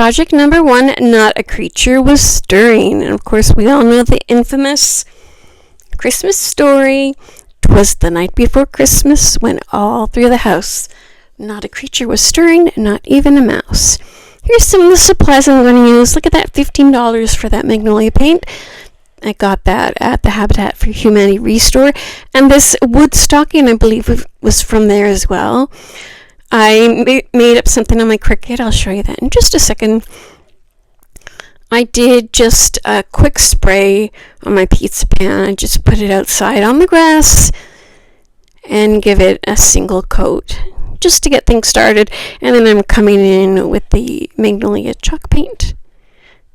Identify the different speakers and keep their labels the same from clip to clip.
Speaker 1: project number 1, Not a Creature Was Stirring. And of course, we all know the infamous Christmas story. 'Twas the night before Christmas when all through the house not a creature was stirring, not even a mouse. Here's some of the supplies I'm going to use. Look at that, $15 for that magnolia paint. I got that at the Habitat for Humanity Restore. And this wood stocking, I believe, was from there as well. I made up something on my Cricut. I'll show you that in just a second. I did just a quick spray on my pizza pan. I just put it outside on the grass and give it a single coat just to get things started. And then I'm coming in with the Magnolia chalk paint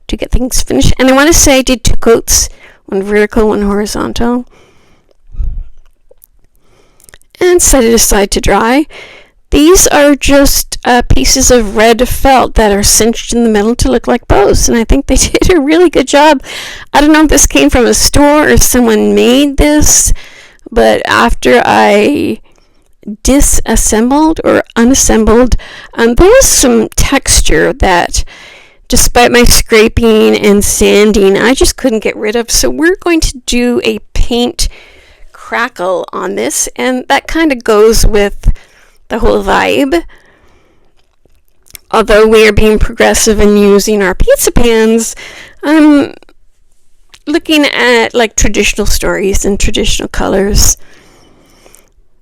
Speaker 1: to get things finished. And I want to say I did 2 coats, one vertical, one horizontal. And set it aside to dry. These are just pieces of red felt that are cinched in the middle to look like bows, and I think they did a really good job. I don't know if this came from a store or someone made this, but after I disassembled or unassembled, there was some texture that, despite my scraping and sanding, I just couldn't get rid of. So we're going to do a paint crackle on this, and that kind of goes with the whole vibe. Although we are being progressive and using our pizza pans, I'm looking at like traditional stories and traditional colors.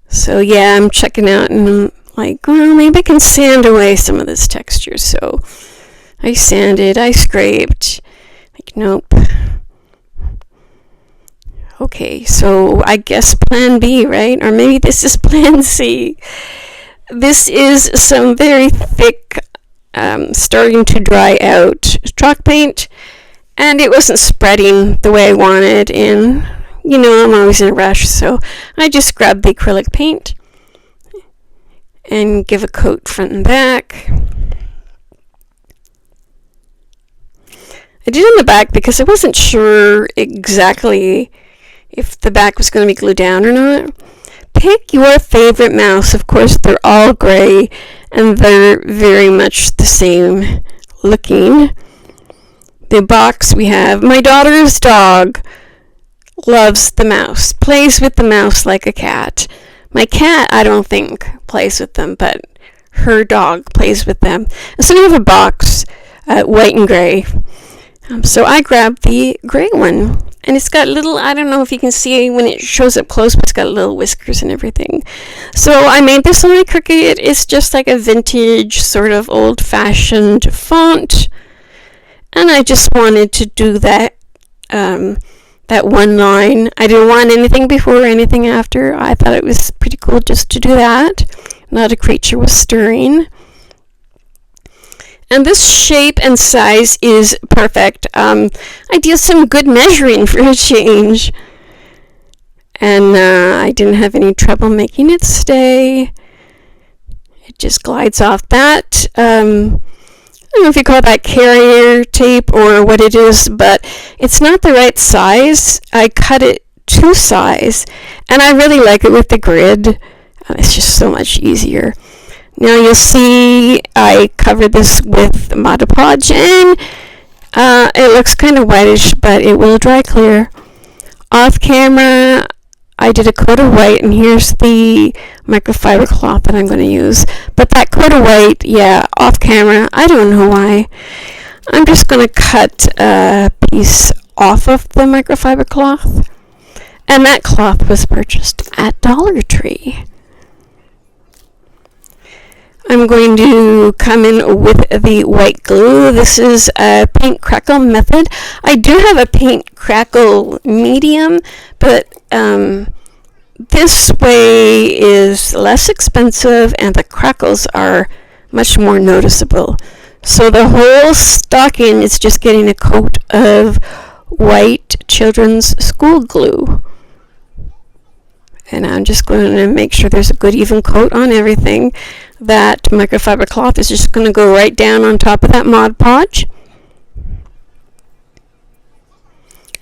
Speaker 1: So yeah, I'm checking out and I'm like, well, maybe I can sand away some of this texture. So I sanded, I scraped, like, nope. Okay, so I guess plan B, right? Or maybe this is plan C. This is some very thick, starting to dry out chalk paint, and it wasn't spreading the way I wanted, and you know I'm always in a rush, so I just grabbed the acrylic paint and give a coat front and back. I did it on the back because I wasn't sure exactly if the back was going to be glued down or not. Pick your favorite mouse. Of course, they're all gray, and they're very much the same looking. The box we have, my daughter's dog loves the mouse, plays with the mouse like a cat. My cat, I don't think, plays with them, but her dog plays with them. And so we have a box, white and gray. So I grabbed the gray one. And it's got little, I don't know if you can see when it shows up close, but it's got little whiskers and everything. So I made this on my Cricut. It's just like a vintage, sort of old-fashioned font. And I just wanted to do that, that one line. I didn't want anything before or anything after. I thought it was pretty cool just to do that. Not a creature was stirring. And this shape and size is perfect. I did some good measuring for a change. And I didn't have any trouble making it stay. It just glides off that. I don't know if you call that carrier tape or what it is, but it's not the right size. I cut it to size. And I really like it with the grid. It's just so much easier. Now you'll see I covered this with Mod Podge, and it looks kind of whitish, but it will dry clear. Off camera, I did a coat of white, and here's the microfiber cloth that I'm going to use. But that coat of white, yeah, off camera, I don't know why. I'm just going to cut a piece off of the microfiber cloth, and that cloth was purchased at Dollar Tree. I'm going to come in with the white glue. This is a paint crackle method. I do have a paint crackle medium, but this way is less expensive and the crackles are much more noticeable. So the whole stocking is just getting a coat of white children's school glue. And I'm just going to make sure there's a good even coat on everything. That microfiber cloth is just going to go right down on top of that Mod Podge.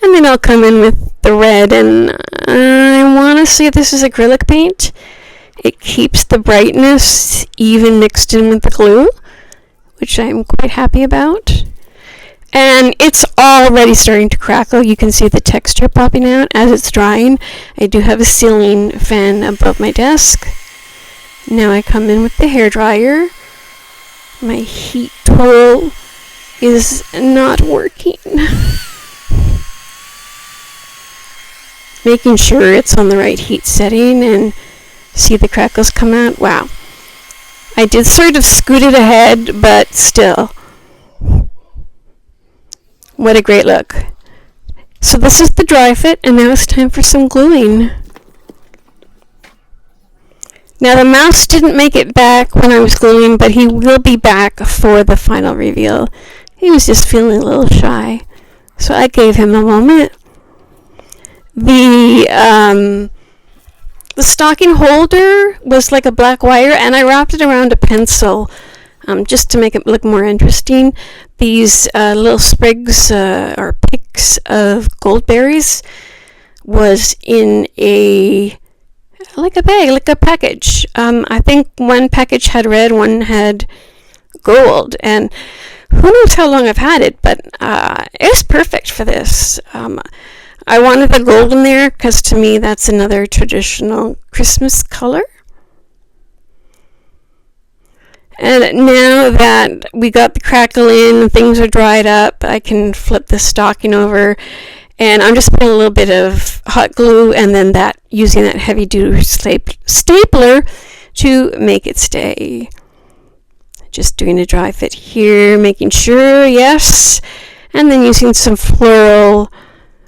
Speaker 1: And then I'll come in with the red, and I want to say this is acrylic paint. It keeps the brightness even mixed in with the glue, which I'm quite happy about. And it's already starting to crackle. You can see the texture popping out as it's drying. I do have a ceiling fan above my desk. Now I come in with the hairdryer. My heat tool is not working. Making sure it's on the right heat setting, and see the crackles come out. Wow. I did sort of scoot it ahead, but still. What a great look. So this is the dry fit, and now it's time for some gluing. Now the mouse didn't make it back when I was gluing, but he will be back for the final reveal. He was just feeling a little shy, so I gave him a moment. The stocking holder was like a black wire, and I wrapped it around a pencil just to make it look more interesting. These little sprigs or picks of goldberries was in a bag, like a package. I think one package had red, one had gold, and who knows how long I've had it, but it was perfect for this. I wanted the gold in there because to me that's another traditional Christmas color. And now that we got the crackle in, things are dried up, I can flip the stocking over, and I'm just putting a little bit of hot glue and then using that heavy duty stapler to make it stay. Just doing a dry fit here, making sure, yes, and then using some floral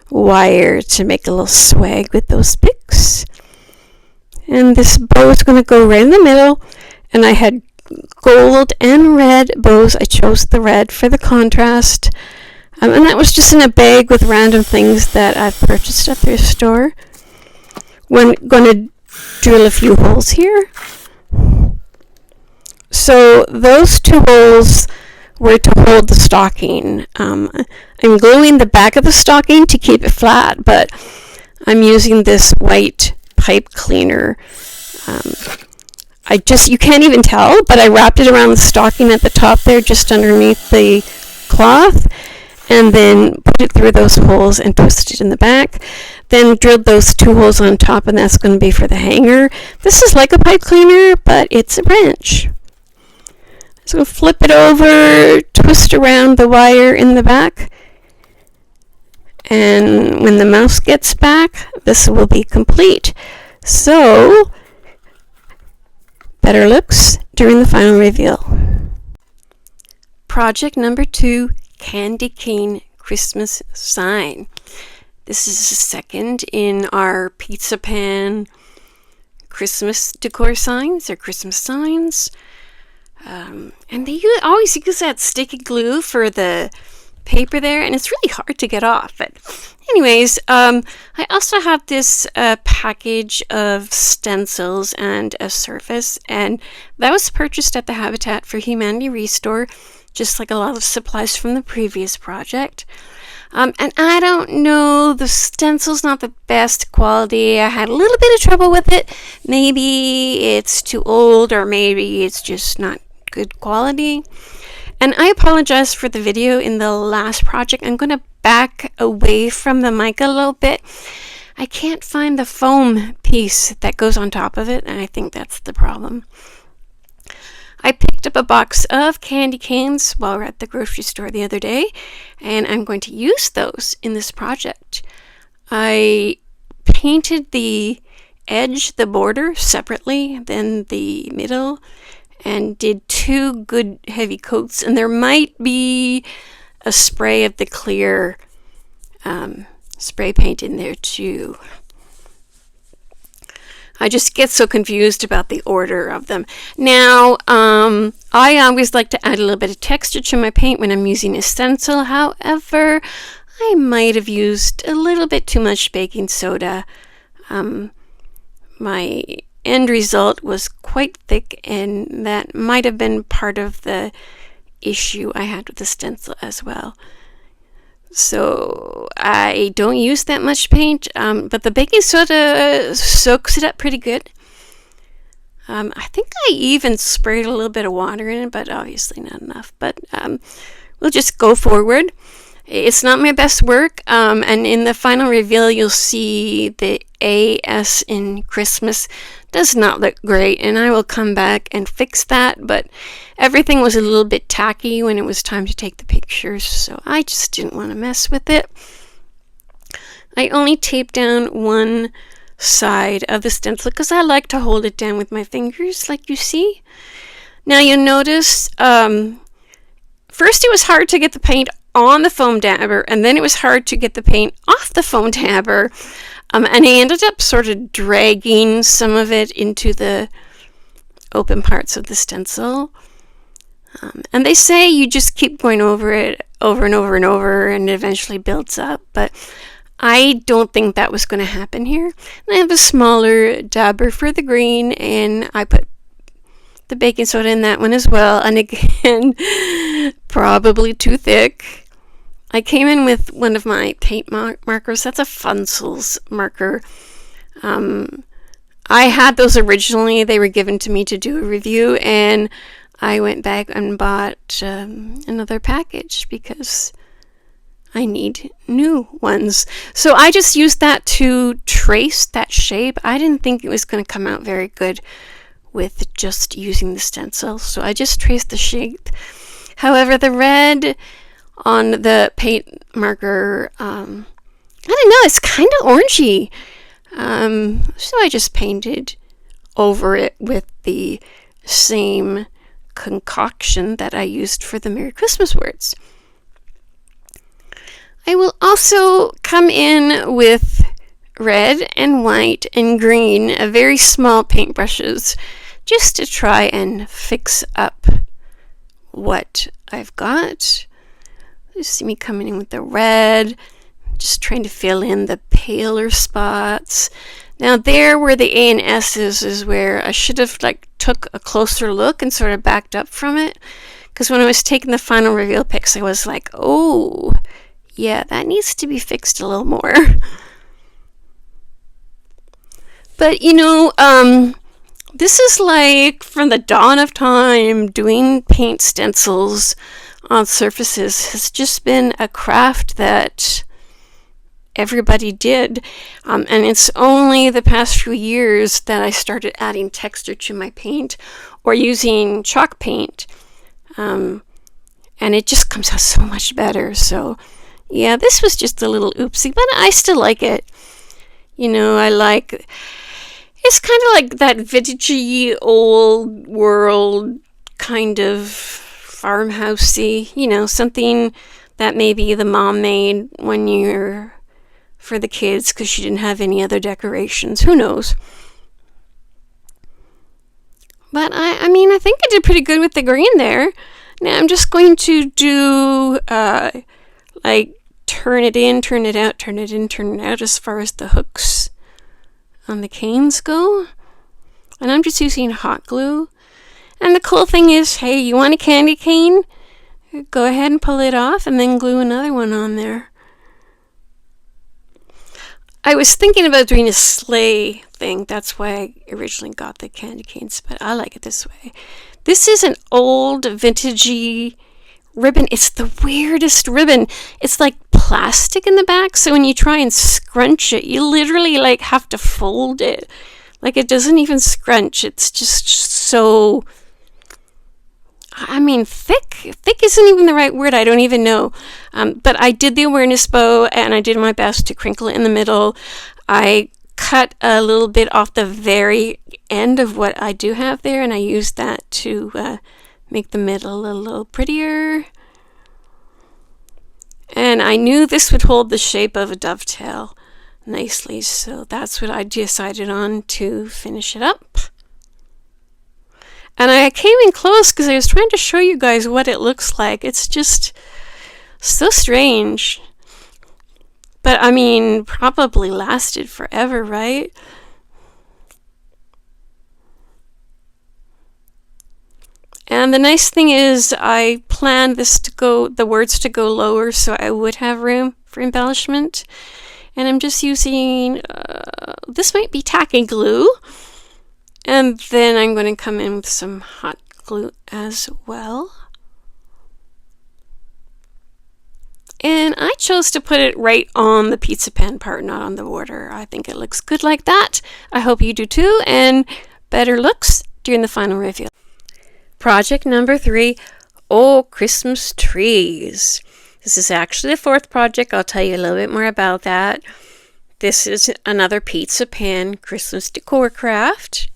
Speaker 1: wire to make a little swag with those picks. And this bow is going to go right in the middle, and I had gold and red bows. I chose the red for the contrast, and that was just in a bag with random things that I've purchased at their store. We're going to drill a few holes here. So those two holes were to hold the stocking. I'm gluing the back of the stocking to keep it flat, but I'm using this white pipe cleaner. You can't even tell, but I wrapped it around the stocking at the top there, just underneath the cloth, and then put it through those holes and twisted it in the back. Then drilled those two holes on top, and that's going to be for the hanger. This is like a pipe cleaner, but it's a wrench. So flip it over, twist around the wire in the back, and when the mouse gets back, this will be complete. So, better looks during the final reveal. Project number 2, Candy Cane Christmas Sign. This is the second in our pizza pan Christmas decor signs, or Christmas signs. And they always use that sticky glue for the paper there, and it's really hard to get off. But anyways, I also have this package of stencils and a surface, and that was purchased at the Habitat for Humanity Restore, just like a lot of supplies from the previous project. And I don't know, the stencil's not the best quality. I had a little bit of trouble with it. Maybe it's too old, or maybe it's just not good quality. And I apologize for the video in the last project. I'm going to back away from the mic a little bit. I can't find the foam piece that goes on top of it, and I think that's the problem. I picked up a box of candy canes while we were at the grocery store the other day, and I'm going to use those in this project. I painted the edge, the border, separately, then the middle, and did 2 good heavy coats, and there might be a spray of the clear spray paint in there too. I just get so confused about the order of them. Now, I always like to add a little bit of texture to my paint when I'm using a stencil. However, I might have used a little bit too much baking soda. My end result was quite thick, and that might have been part of the issue I had with the stencil as well. So I don't use that much paint, but the baking soda soaks it up pretty good. I think I even sprayed a little bit of water in it, but obviously not enough. But we'll just go forward. It's not my best work, and in the final reveal, you'll see the AS in Christmas does not look great, and I will come back and fix that, but everything was a little bit tacky when it was time to take the pictures, so I just didn't want to mess with it. I only taped down one side of the stencil because I like to hold it down with my fingers, like you see. Now you'll notice, first it was hard to get the paint on the foam dabber, and then it was hard to get the paint off the foam dabber, and I ended up sort of dragging some of it into the open parts of the stencil. And they say you just keep going over it over and over and over, and it eventually builds up, but I don't think that was going to happen here. And I have a smaller dabber for the green, and I put the baking soda in that one as well, and again, probably too thick. I came in with one of my paint markers. That's a Funsel's marker. I had those originally. They were given to me to do a review, and I went back and bought another package because I need new ones. So I just used that to trace that shape. I didn't think it was going to come out very good with just using the stencil, so I just traced the shape. However, the red on the paint marker, I don't know, it's kind of orangey. So I just painted over it with the same concoction that I used for the Merry Christmas words. I will also come in with red and white and green, very small paintbrushes, just to try and fix up what I've got. You see me coming in with the red, just trying to fill in the paler spots. Now there where the A and S is where I should have took a closer look and sort of backed up from it, because when I was taking the final reveal pics, I was like, oh yeah, that needs to be fixed a little more. But this is like from the dawn of time, doing paint stencils on surfaces has just been a craft that everybody did, and it's only the past few years that I started adding texture to my paint or using chalk paint, and it just comes out so much better. So yeah, this was just a little oopsie, but I still like it. It's kind of like that vintagey old world kind of farmhousey, something that maybe the mom made one year for the kids because she didn't have any other decorations. Who knows? But I think I did pretty good with the green there. Now I'm just going to do turn it in, turn it out, turn it in, turn it out as far as the hooks on the canes go. And I'm just using hot glue. And the cool thing is, hey, you want a candy cane? Go ahead and pull it off and then glue another one on there. I was thinking about doing a sleigh thing. That's why I originally got the candy canes, but I like it this way. This is an old vintagey ribbon. It's the weirdest ribbon. It's like plastic in the back, so when you try and scrunch it, you literally have to fold it. It doesn't even scrunch. It's just so, thick. Thick isn't even the right word. I don't even know. But I did the awareness bow, and I did my best to crinkle it in the middle. I cut a little bit off the very end of what I do have there, and I used that to make the middle a little prettier. And I knew this would hold the shape of a dovetail nicely, so that's what I decided on to finish it up. And I came in close because I was trying to show you guys what it looks like. It's just so strange. But probably lasted forever, right? And the nice thing is I planned the words to go lower so I would have room for embellishment. And I'm just using, this might be tacky glue. And And then I'm going to come in with some hot glue as well. And I chose to put it right on the pizza pan part, not on the border. I think it looks good like that. I hope you do too, and better looks during the final reveal. Project number 3, Oh Christmas Trees. This is actually the 4th project. I'll tell you a little bit more about that. This is another pizza pan Christmas decor craft.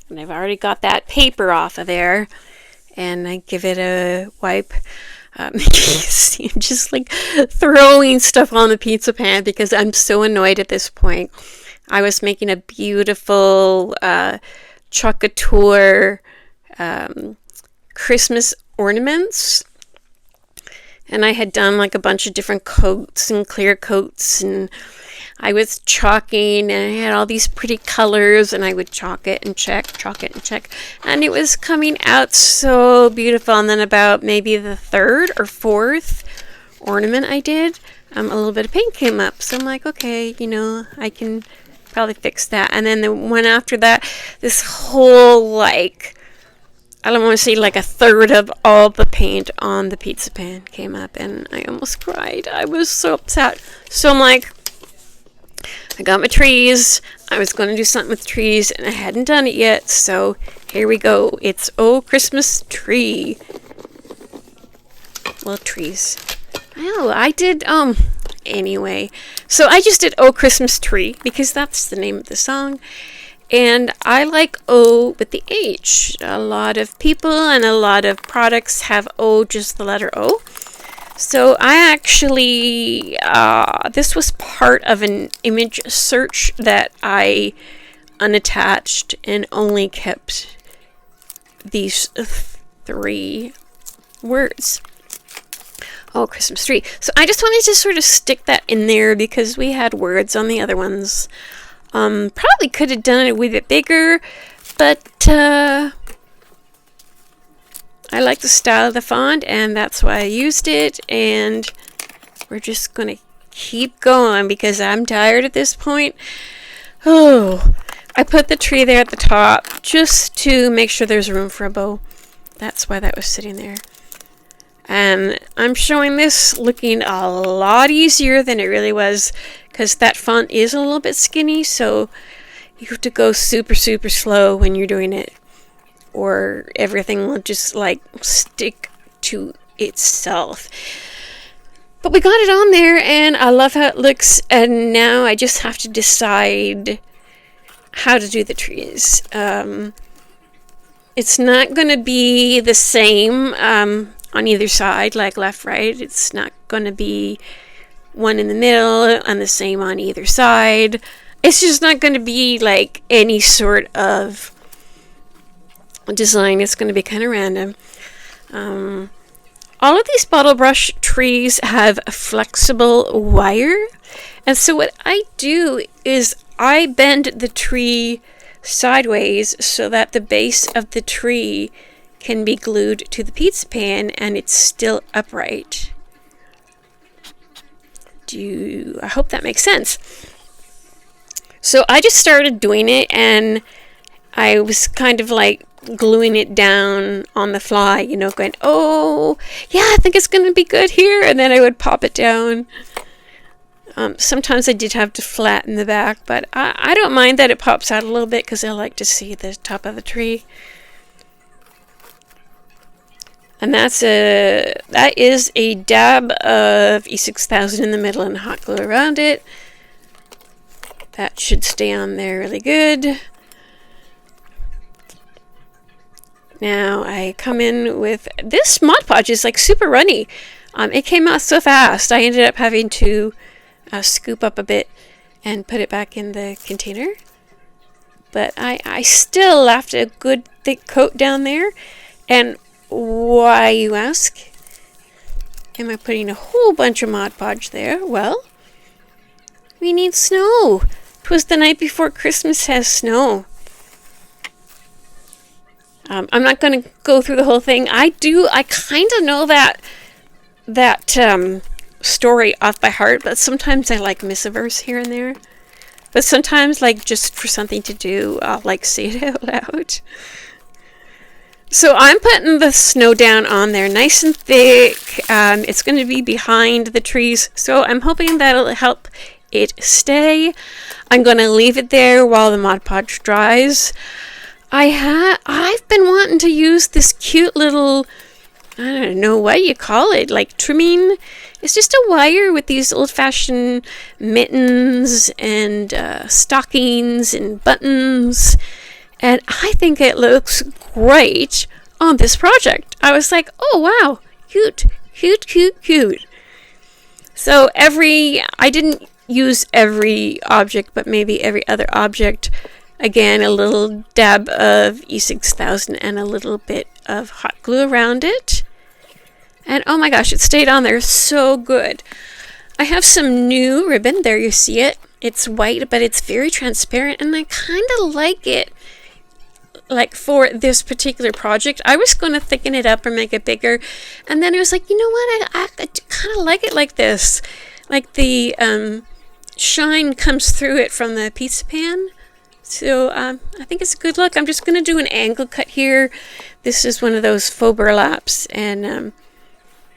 Speaker 1: And I've already got that paper off of there. And I give it a wipe. You can see I'm just like throwing stuff on the pizza pan because I'm so annoyed at this point. I was making a beautiful chocateur Christmas ornaments. And I had done like a bunch of different coats and clear coats, and I was chalking, and I had all these pretty colors, and I would chalk it and check, and it was coming out so beautiful. And then about maybe the 3rd or 4th ornament I did, a little bit of paint came up. So I'm like, okay, I can probably fix that. And then the one after that, this whole I don't want to say like a 1/3 of all the paint on the pizza pan came up, and I almost cried. I was so upset. So I'm like, I got my trees. I was going to do something with trees, and I hadn't done it yet. So here we go. It's Oh Christmas Tree. Well, trees. Oh, I did, anyway. So I just did Oh Christmas Tree because that's the name of the song. And I like O with the H. A lot of people and a lot of products have O, just the letter O. So I actually, this was part of an image search that I unattached and only kept these 3 words. Oh, Christmas tree. So I just wanted to sort of stick that in there because we had words on the other ones. Probably could have done it a wee bit bigger, but I like the style of the font, and that's why I used it. And we're just going to keep going because I'm tired at this point. Oh, I put the tree there at the top just to make sure there's room for a bow. That's why that was sitting there. And I'm showing this looking a lot easier than it really was because that font is a little bit skinny, so you have to go super, super slow when you're doing it, or everything will just stick to itself. But we got it on there, and I love how it looks, and now I just have to decide how to do the trees. It's not going to be the same on either side, like left, right. It's not going to be one in the middle and the same on either side. It's just not going to be like any sort of design. It's going to be kind of random. All of these bottle brush trees have a flexible wire, and so what I do is I bend the tree sideways so that the base of the tree can be glued to the pizza pan and it's still upright. I hope that makes sense. So I just started doing it, and I was kind of like gluing it down on the fly, going, oh yeah, I think it's going to be good here, and then I would pop it down. Sometimes I did have to flatten the back, but I don't mind that it pops out a little bit because I like to see the top of the tree. And that is a dab of E6000 in the middle and hot glue around it. That should stay on there really good. Now I come in with this Mod Podge is like super runny. It came out so fast. I ended up having to scoop up a bit and put it back in the container. But I still left a good thick coat down there. And why, you ask? Am I putting a whole bunch of Mod Podge there? Well, we need snow. 'Twas the night before Christmas has snow. I'm not going to go through the whole thing. I kind of know that story off by heart, but sometimes I like miss a verse here and there. But sometimes, like, just for something to do, I'll, like, say it out loud. So I'm putting the snow down on there nice and thick. It's going to be behind the trees, so I'm hoping that'll help it stay. I'm going to leave it there while the Mod Podge dries. I've been wanting to use this cute little, I don't know what you call it, like trimming. It's just a wire with these old-fashioned mittens and stockings and buttons. And I think it looks great on this project. I was like, oh wow, cute, cute, cute, cute. So I didn't use every object, but maybe every other object. Again, a little dab of E6000 and a little bit of hot glue around it. And oh my gosh, it stayed on there so good. I have some new ribbon. There you see it. It's white, but it's very transparent, and I kind of like it. Like for this particular project, I was going to thicken it up or make it bigger, and then I was like, you know what, I kind of like it like this, like the shine comes through it from the pizza pan. So I think it's a good look. I'm just going to do an angle cut here. This is one of those faux burlaps, and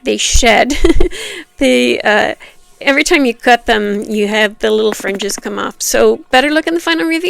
Speaker 1: they shed. Every time you cut them, you have the little fringes come off. So better look in the final review.